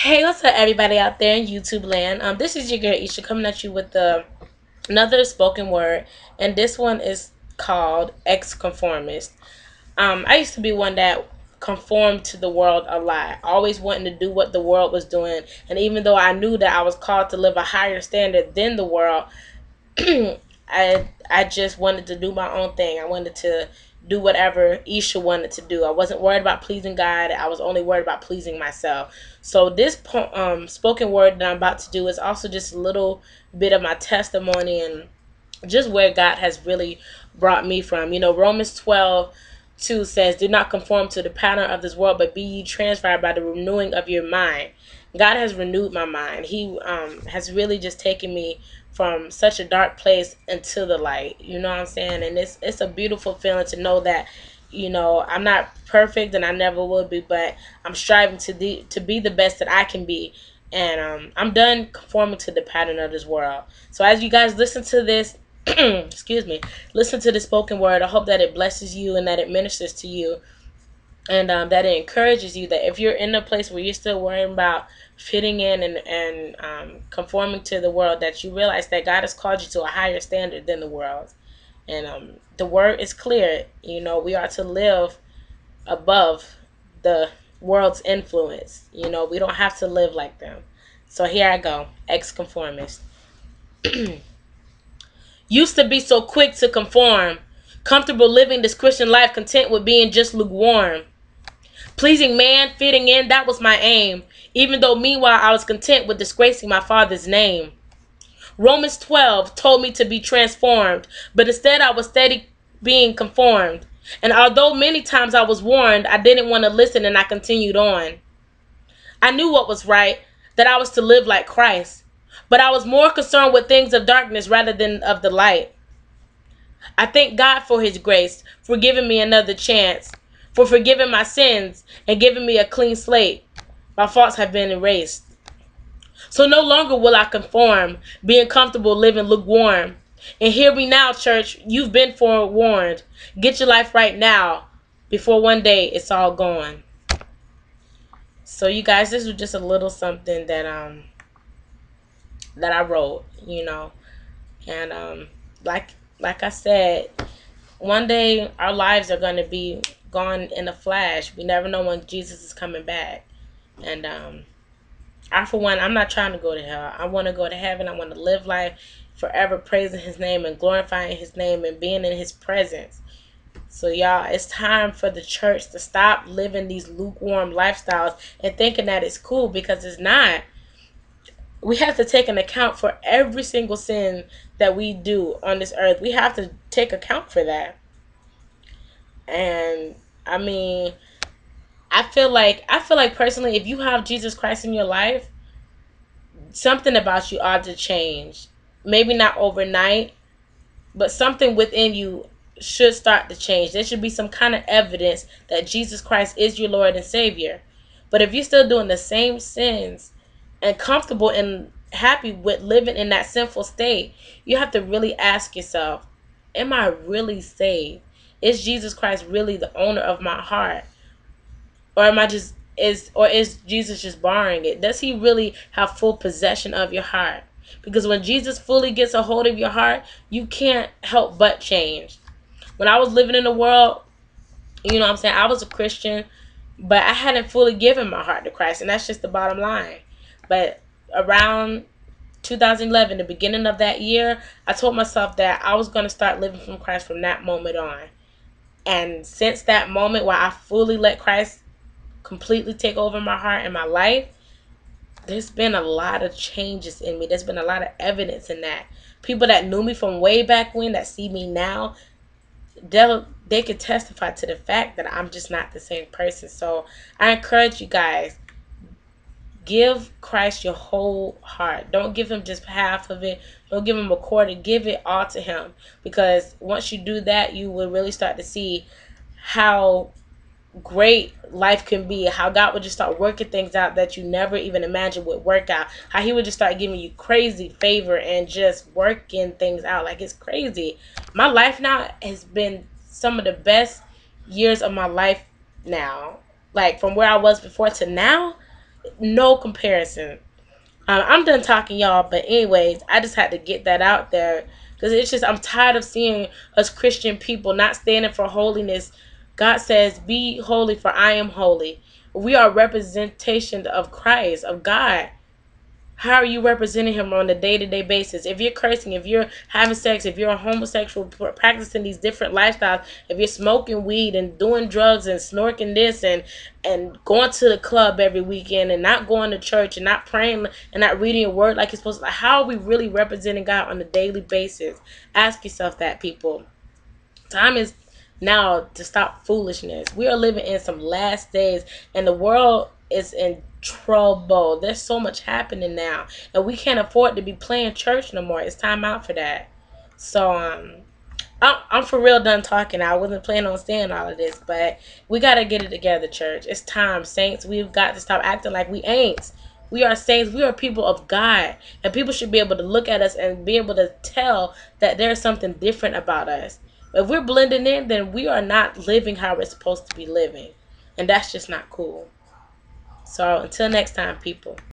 Hey, what's up, everybody out there in YouTube land? This is your girl Isha coming at you with another spoken word, and this one is called ex-conformist. I used to be one that conformed to the world a lot, always wanting to do what the world was doing, and even though I knew that I was called to live a higher standard than the world, I just wanted to do my own thing. I wanted to do whatever Isha wanted to do. I wasn't worried about pleasing God. I was only worried about pleasing myself. So this spoken word that I'm about to do is also just a little bit of my testimony and just where God has really brought me from. You know, Romans 12:2 says, "Do not conform to the pattern of this world, but be ye transformed by the renewing of your mind." God has renewed my mind. He has really just taken me from such a dark place into the light. You know what I'm saying? And it's a beautiful feeling to know that, you know, I'm not perfect and I never will be, but I'm striving to be the best that I can be. And I'm done conforming to the pattern of this world. So as you guys listen to this, excuse me, listen to the spoken word, I hope that it blesses you and that it ministers to you, and that it encourages you that if you're in a place where you're still worrying about fitting in and conforming to the world, that you realize that God has called you to a higher standard than the world. And the word is clear. You know, we are to live above the world's influence. You know, we don't have to live like them. So here I go, ex-conformist. Used to be so quick to conform, comfortable living this Christian life, content with being just lukewarm. Pleasing man, fitting in, that was my aim, even though meanwhile I was content with disgracing my father's name. Romans 12 told me to be transformed, but instead I was steady being conformed. And although many times I was warned, I didn't want to listen and I continued on. I knew what was right, that I was to live like Christ, but I was more concerned with things of darkness rather than of the light. I thank God for his grace, for giving me another chance, for forgiving my sins and giving me a clean slate. My faults have been erased. So no longer will I conform, being comfortable living lukewarm. And hear me now, church, you've been forewarned. Get your life right now before one day it's all gone. So you guys, this was just a little something that I wrote, you know. And like like I said, one day our lives are going to be gone in a flash. We never know when Jesus is coming back. And I, for one, I'm not trying to go to hell. I want to go to heaven. I want to live life forever praising his name and glorifying his name and being in his presence. So y'all, it's time for the church to stop living these lukewarm lifestyles and thinking that it's cool, because it's not. We have to take an account for every single sin that we do on this earth. We have to take account for that. And I mean, I feel like personally, if you have Jesus Christ in your life, something about you ought to change. Maybe not overnight, but something within you should start to change. There should be some kind of evidence that Jesus Christ is your Lord and Savior. But if you're still doing the same sins and comfortable and happy with living in that sinful state, you have to really ask yourself, am I really saved? Is Jesus Christ really the owner of my heart? Or am I just is Jesus just borrowing it? Does he really have full possession of your heart? Because when Jesus fully gets a hold of your heart, you can't help but change. When I was living in the world, you know what I'm saying, I was a Christian, but I hadn't fully given my heart to Christ, and that's just the bottom line. But around 2011, the beginning of that year, I told myself that I was going to start living from Christ from that moment on. And since that moment where I fully let Christ completely take over my heart and my life, there's been a lot of changes in me. There's been a lot of evidence in that. People that knew me from way back when, that see me now, they could testify to the fact that I'm just not the same person. So I encourage you guys, give Christ your whole heart. Don't give him just half of it. Don't give him a quarter. Give it all to him. Because once you do that, you will really start to see how great life can be, how God would just start working things out that you never even imagined would work out, how he would just start giving you crazy favor and just working things out. Like, it's crazy. My life now has been some of the best years of my life now. Like, from where I was before to now, No comparison. I'm done talking, y'all. But anyways, I just had to get that out there because it's just I'm tired of seeing us Christian people not standing for holiness. God says, "Be holy, for I am holy." We are representation of Christ, of God. How are you representing him on a day-to-day basis? If you're cursing, if you're having sex, if you're a homosexual, practicing these different lifestyles, if you're smoking weed and doing drugs and snorking this and going to the club every weekend and not going to church and not praying and not reading your word like you're supposed to, how are we really representing God on a daily basis? Ask yourself that, people. Time is now to stop foolishness. We are living in some last days, and the world is in trouble. There's so much happening now, and we can't afford to be playing church no more. It's time out for that. So I'm for real done talking. I wasn't planning on saying all of this, but we got to get it together, church. It's time, saints. We've got to stop acting like we ain't. We are saints. We are people of God. And people should be able to look at us and be able to tell that there's something different about us. If we're blending in, then we are not living how we're supposed to be living. And that's just not cool. So until next time, people.